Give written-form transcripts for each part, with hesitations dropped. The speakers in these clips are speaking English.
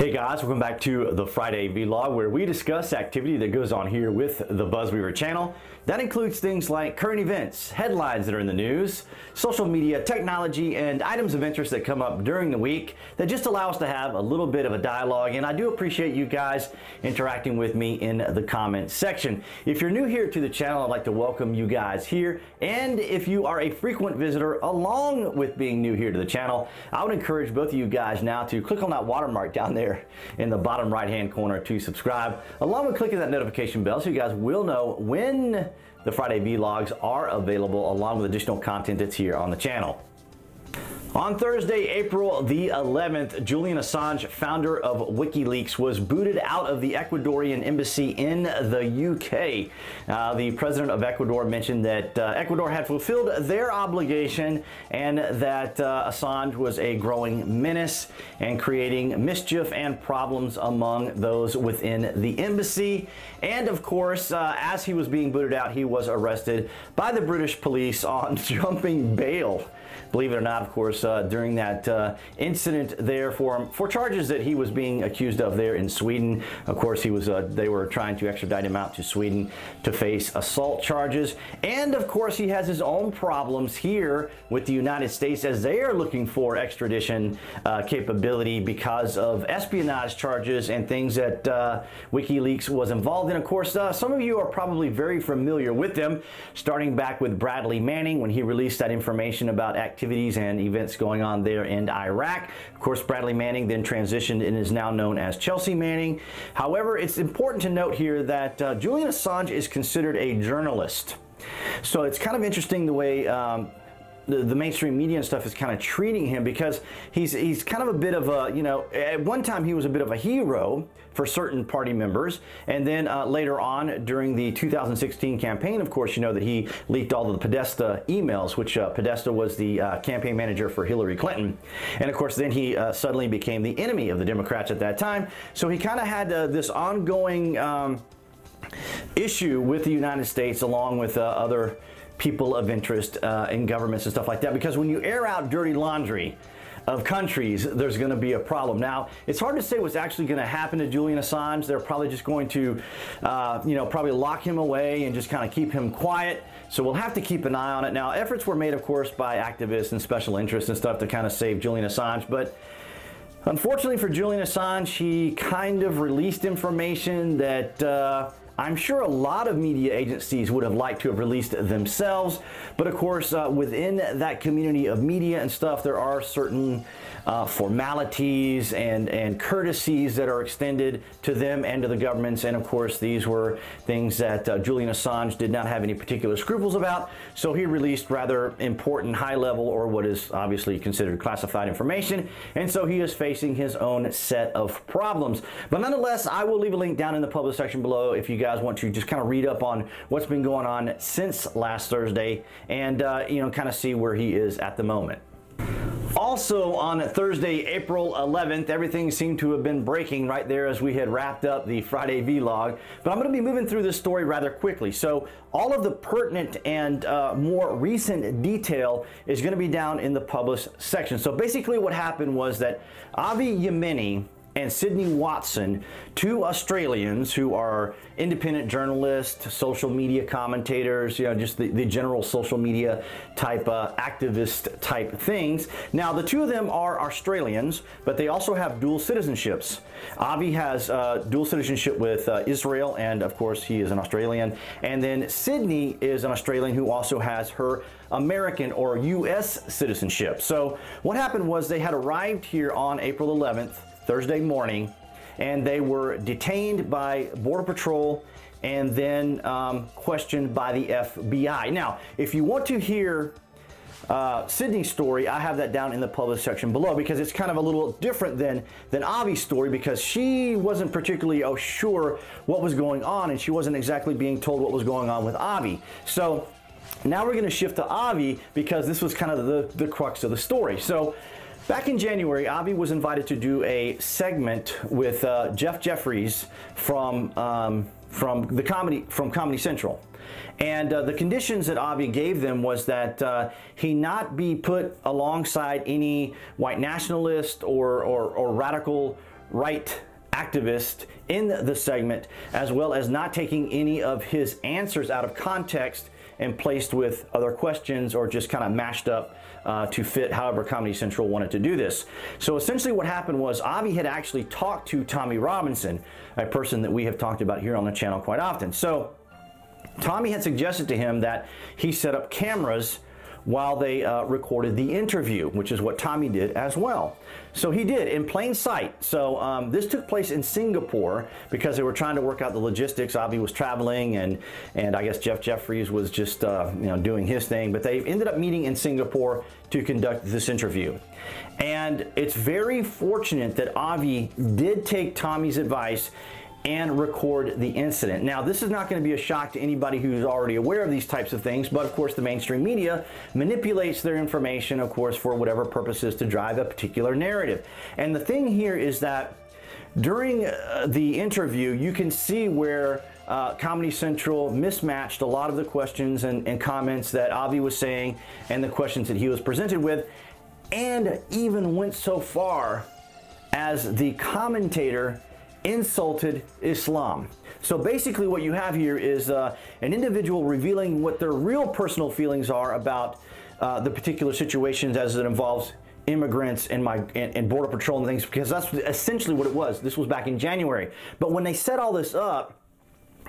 Hey guys, welcome back to the Friday vlog where we discuss activity that goes on here with the BuzWeaver channel. That includes things like current events, headlines that are in the news, social media, technology, and items of interest that come up during the week that just allow us to have a little bit of a dialogue. And I do appreciate you guys interacting with me in the comments section. If you're new here to the channel, I'd like to welcome you guys here. And if you are a frequent visitor along with being new here to the channel, I would encourage both of you guys now to click on that watermark down there in the bottom right hand corner to subscribe, along with clicking that notification bell so you guys will know when the Friday vlogs are available, along with additional content that's here on the channel. On Thursday, April the 11th, Julian Assange, founder of WikiLeaks, was booted out of the Ecuadorian embassy in the UK. The president of Ecuador mentioned that Ecuador had fulfilled their obligation and that Assange was a growing menace and creating mischief and problems among those within the embassy. And of course, as he was being booted out, he was arrested by the British police on jumping bail. Believe it or not, of course, during that incident there for charges that he was being accused of there in Sweden. Of course, they were trying to extradite him out to Sweden to face assault charges. And of course, he has his own problems here with the United States as they are looking for extradition capability because of espionage charges and things that WikiLeaks was involved in. Of course, some of you are probably very familiar with them, starting back with Bradley Manning when he released that information about activities and events going on there in Iraq. Of course, Bradley Manning then transitioned and is now known as Chelsea Manning. However, it's important to note here that Julian Assange is considered a journalist. So it's kind of interesting the way the mainstream media and stuff is kind of treating him, because he's kind of a bit of a, you know, at one time he was a bit of a hero for certain party members, and then later on during the 2016 campaign, of course, you know that he leaked all of the Podesta emails, which Podesta was the campaign manager for Hillary Clinton, and of course then he suddenly became the enemy of the Democrats at that time. So he kind of had this ongoing issue with the United States, along with other people of interest in governments and stuff like that, because when you air out dirty laundry of countries, there's going to be a problem. Now, it's hard to say what's actually going to happen to Julian Assange. They're probably just going to, you know, probably lock him away and just kind of keep him quiet. So we'll have to keep an eye on it. Now, efforts were made, of course, by activists and special interests and stuff to kind of save Julian Assange, but unfortunately for Julian Assange, he kind of released information that I'm sure a lot of media agencies would have liked to have released themselves, but of course within that community of media and stuff, there are certain formalities and courtesies that are extended to them and to the governments, and of course these were things that Julian Assange did not have any particular scruples about, so he released rather important high-level, or what is obviously considered classified information, and so he is facing his own set of problems. But nonetheless, I will leave a link down in the public section below if you guys want to just kind of read up on what's been going on since last Thursday and you know, kind of see where he is at the moment. Also on Thursday, April 11th, everything seemed to have been breaking right there as we had wrapped up the Friday vlog, but I'm going to be moving through this story rather quickly. So all of the pertinent and more recent detail is going to be down in the published section. So basically what happened was that Avi Yemini and Sydney Watson, two Australians who are independent journalists, social media commentators, you know, just the general social media type activist type things. Now, the two of them are Australians, but they also have dual citizenships. Avi has dual citizenship with Israel, and of course he is an Australian. And then Sydney is an Australian who also has her American or U.S. citizenship. So what happened was they had arrived here on April 11th, Thursday morning, and they were detained by Border Patrol and then questioned by the FBI. Now, if you want to hear Sydney's story, I have that down in the public section below, because it's kind of a little different than Avi's story, because she wasn't particularly sure what was going on, and she wasn't exactly being told what was going on with Avi. So now we're going to shift to Avi, because this was kind of the crux of the story. So back in January, Avi was invited to do a segment with Jefferies from Comedy Central. And the conditions that Avi gave them was that he not be put alongside any white nationalist or radical right activist in the segment, as well as not taking any of his answers out of context and placed with other questions or just kind of mashed up to fit however Comedy Central wanted to do this. So essentially what happened was Avi had actually talked to Tommy Robinson, a person that we have talked about here on the channel quite often. So Tommy had suggested to him that he set up cameras while they recorded the interview, which is what Tommy did as well. So he did in plain sight. So this took place in Singapore because they were trying to work out the logistics. Avi was traveling, and I guess Jefferies was just doing his thing. But they ended up meeting in Singapore to conduct this interview. And it's very fortunate that Avi did take Tommy's advice and record the incident. Now, this is not going to be a shock to anybody who's already aware of these types of things, but of course the mainstream media manipulates their information, of course, for whatever purposes to drive a particular narrative. And the thing here is that during the interview, you can see where Comedy Central mismatched a lot of the questions and comments that Avi was saying and the questions that he was presented with, and even went so far as the commentator insulted Islam. So basically what you have here is an individual revealing what their real personal feelings are about the particular situations as it involves immigrants and Border Patrol and things, because that's essentially what it was. This was back in January. But when they set all this up,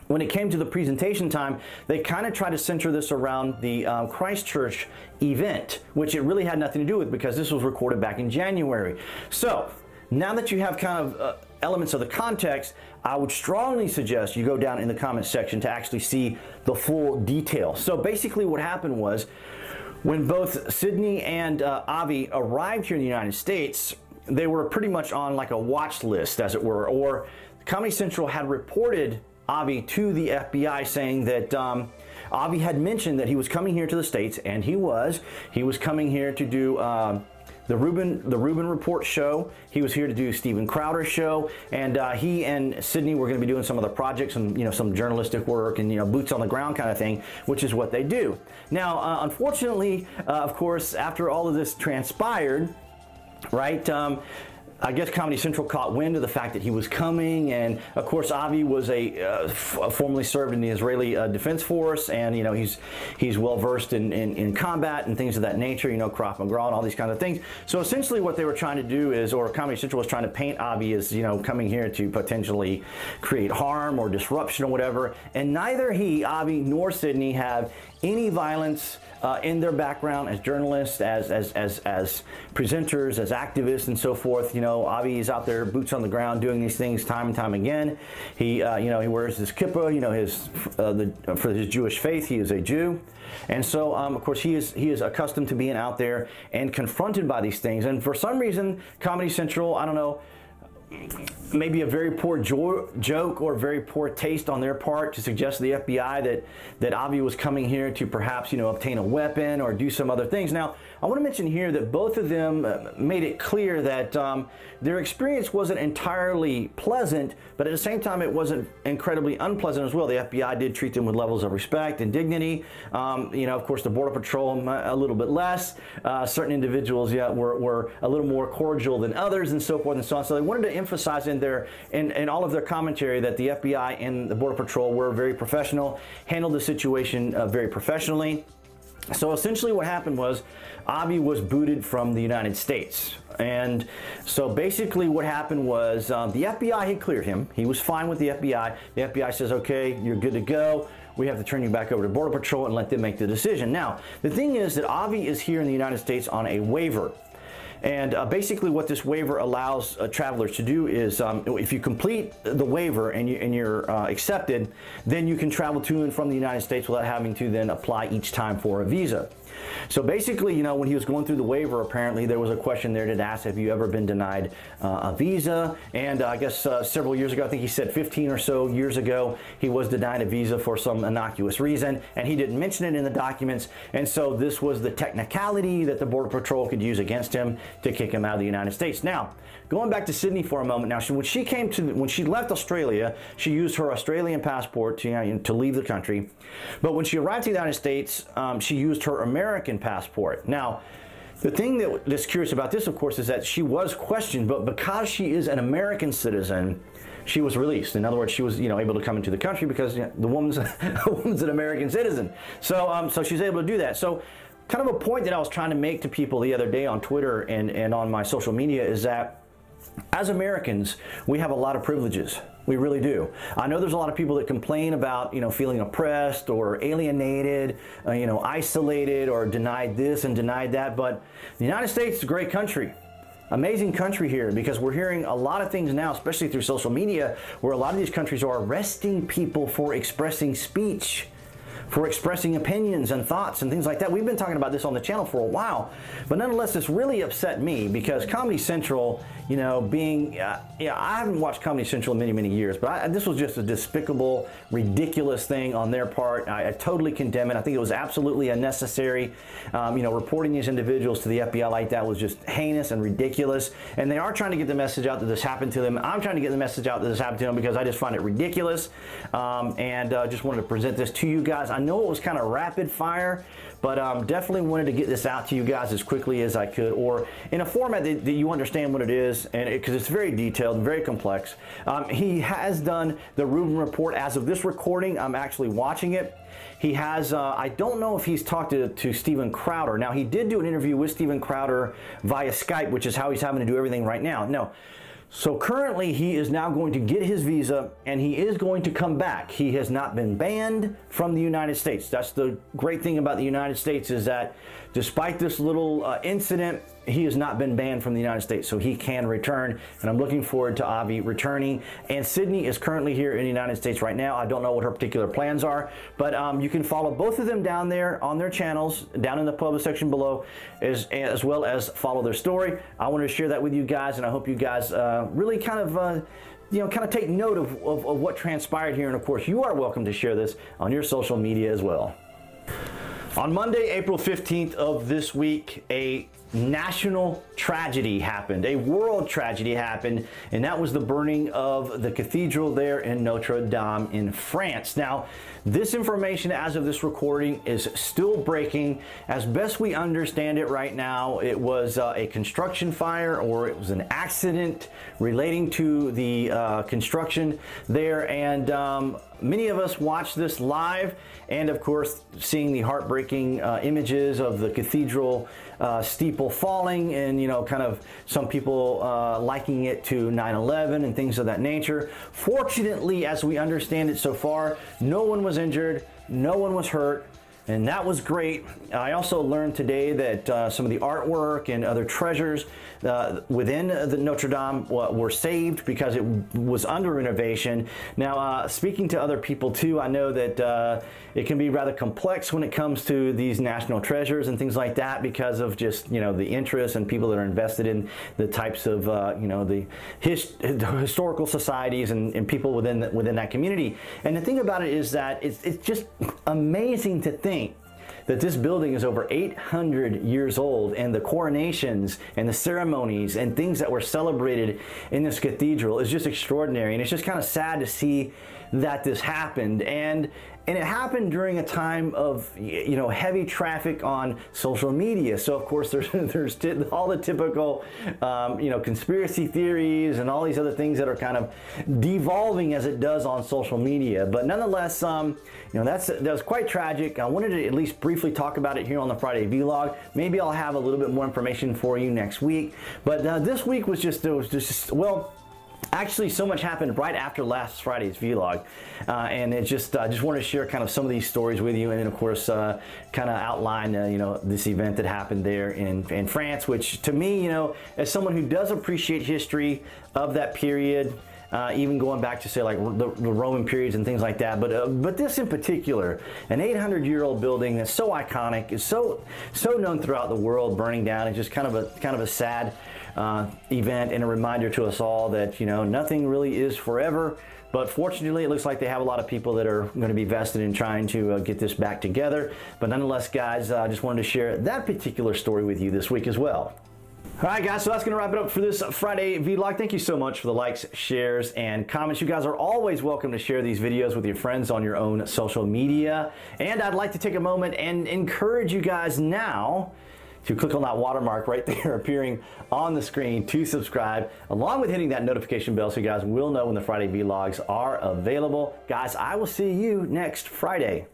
when it came to the presentation time, they kind of tried to center this around the Christchurch event, which it really had nothing to do with because this was recorded back in January. So now that you have kind of elements of the context, I would strongly suggest you go down in the comments section to actually see the full detail. So basically what happened was when both Sydney and Avi arrived here in the United States, they were pretty much on like a watch list, as it were, or Comedy Central had reported Avi to the FBI saying that Avi had mentioned that he was coming here to the States, and he was coming here to do the Rubin Report show. He was here to do Steven Crowder's show, and he and Sydney were going to be doing some other projects and some journalistic work and boots on the ground kind of thing, which is what they do. Now, unfortunately, of course, after all of this transpired, right? I guess Comedy Central caught wind of the fact that he was coming, and of course Avi was formerly served in the Israeli Defense Force, and he's well versed in combat and things of that nature, Krav Maga and all these kinds of things. So essentially what they were trying to do is, or Comedy Central was trying to paint Avi as coming here to potentially create harm or disruption or whatever, and neither Avi nor Sydney have any violence in their background as journalists, as presenters, as activists, and so forth. Avi is out there, boots on the ground, doing these things time and time again. He wears his kippah, for his Jewish faith. He is a Jew, and so of course he is accustomed to being out there and confronted by these things. And for some reason, Comedy Central, I don't know, maybe a very poor joke or very poor taste on their part to suggest to the FBI that Avi was coming here to perhaps obtain a weapon or do some other things. Now, I want to mention here that both of them made it clear that their experience wasn't entirely pleasant, but at the same time it wasn't incredibly unpleasant as well. The FBI did treat them with levels of respect and dignity. Of course, the Border Patrol a little bit less. Certain individuals, were a little more cordial than others, and so forth and so on. So they wanted to emphasize in all of their commentary that the FBI and the Border Patrol were very professional, handled the situation very professionally. So essentially what happened was Avi was booted from the United States. And so basically what happened was the FBI had cleared him. He was fine with the FBI. The FBI says, okay, you're good to go. We have to turn you back over to Border Patrol and let them make the decision. Now, the thing is that Avi is here in the United States on a waiver. And basically what this waiver allows travelers to do is if you complete the waiver and you're accepted, then you can travel to and from the United States without having to then apply each time for a visa. So basically, when he was going through the waiver, apparently there was a question there that asked, have you ever been denied a visa? And I guess several years ago, I think he said 15 or so years ago, he was denied a visa for some innocuous reason, and he didn't mention it in the documents. And so this was the technicality that the Border Patrol could use against him to kick him out of the United States. Now, going back to Sydney for a moment. Now, when she left Australia, she used her Australian passport to leave the country. But when she arrived in the United States, she used her American passport. Now, The thing that's curious about this, of course, is that she was questioned, but because she is an American citizen, she was released. In other words, she was, able to come into the country because the woman's an American citizen. So, so she's able to do that. So, kind of a point that I was trying to make to people the other day on Twitter and on my social media is that as Americans, we have a lot of privileges. We really do. I know there's a lot of people that complain about, feeling oppressed or alienated, isolated or denied this and denied that. But the United States is a great country. Amazing country here, because we're hearing a lot of things now, especially through social media, where a lot of these countries are arresting people for expressing speech, for expressing opinions and thoughts and things like that. We've been talking about this on the channel for a while, but nonetheless, this really upset me because Comedy Central, I haven't watched Comedy Central in many, many years, but this was just a despicable, ridiculous thing on their part. I totally condemn it. I think it was absolutely unnecessary. Reporting these individuals to the FBI like that was just heinous and ridiculous, and they are trying to get the message out that this happened to them. I'm trying to get the message out that this happened to them because I just find it ridiculous, and just wanted to present this to you guys. I know it was kind of rapid fire, but definitely wanted to get this out to you guys as quickly as I could, or in a format that you understand what it is, and because it's very detailed and very complex. He has done the Rubin report as of this recording. I'm actually watching it. He has, I don't know if he's talked to Steven Crowder. Now, he did do an interview with Steven Crowder via Skype, which is how he's having to do everything right now. No. So currently, he is now going to get his visa, and he is going to come back. He has not been banned from the United States. That's the great thing about the United States, is that despite this little incident, he has not been banned from the United States, so he can return, and I'm looking forward to Avi returning. And Sydney is currently here in the United States right now. I don't know what her particular plans are, but you can follow both of them down there on their channels, down in the public section below, as well as follow their story. I wanted to share that with you guys, and I hope you guys really kind of take note of what transpired here, and of course, you are welcome to share this on your social media as well. On Monday, April 15th of this week, a national tragedy happened, a world tragedy happened, and that was the burning of the cathedral there in Notre Dame in France. Now, this information as of this recording is still breaking. As best we understand it right now, it was a construction fire, or it was an accident relating to the construction there, and many of us watched this live, and of course seeing the heartbreaking images of the cathedral steeple falling, and kind of some people likening it to 9/11 and things of that nature. Fortunately, as we understand it so far, no one was injured, no one was hurt, and that was great. I also learned today that some of the artwork and other treasures within the Notre Dame were saved because it was under renovation. Now, speaking to other people too, I know that it can be rather complex when it comes to these national treasures and things like that, because of just the interest and people that are invested in the types of the historical societies and people within that community. And the thing about it is that it's just amazing to think that this building is over 800 years old, and the coronations and the ceremonies and things that were celebrated in this cathedral is just extraordinary. And it's just kind of sad to see that this happened. And it happened during a time of heavy traffic on social media. So of course there's all the typical conspiracy theories and all these other things that are kind of devolving as it does on social media. But nonetheless, that was quite tragic. I wanted to at least briefly talk about it here on the Friday vlog. Maybe I'll have a little bit more information for you next week. But this week was just well. Actually, so much happened right after last Friday's vlog, and it just I just wanted to share kind of some of these stories with you, and then of course kind of outline this event that happened there in France, which to me, as someone who does appreciate history of that period, even going back to say like the Roman periods and things like that, but this in particular, an 800-year-old building that's so iconic, is so known throughout the world, burning down, is just kind of a sad event, and a reminder to us all that nothing really is forever. But fortunately, it looks like they have a lot of people that are going to be vested in trying to get this back together. But nonetheless, guys, I just wanted to share that particular story with you this week as well. All right, guys, so that's going to wrap it up for this Friday vlog. Thank you so much for the likes, shares, and comments. You guys are always welcome to share these videos with your friends on your own social media. And I'd like to take a moment and encourage you guys now to click on that watermark right there appearing on the screen to subscribe, along with hitting that notification bell so you guys will know when the Friday vlogs are available. Guys, I will see you next Friday.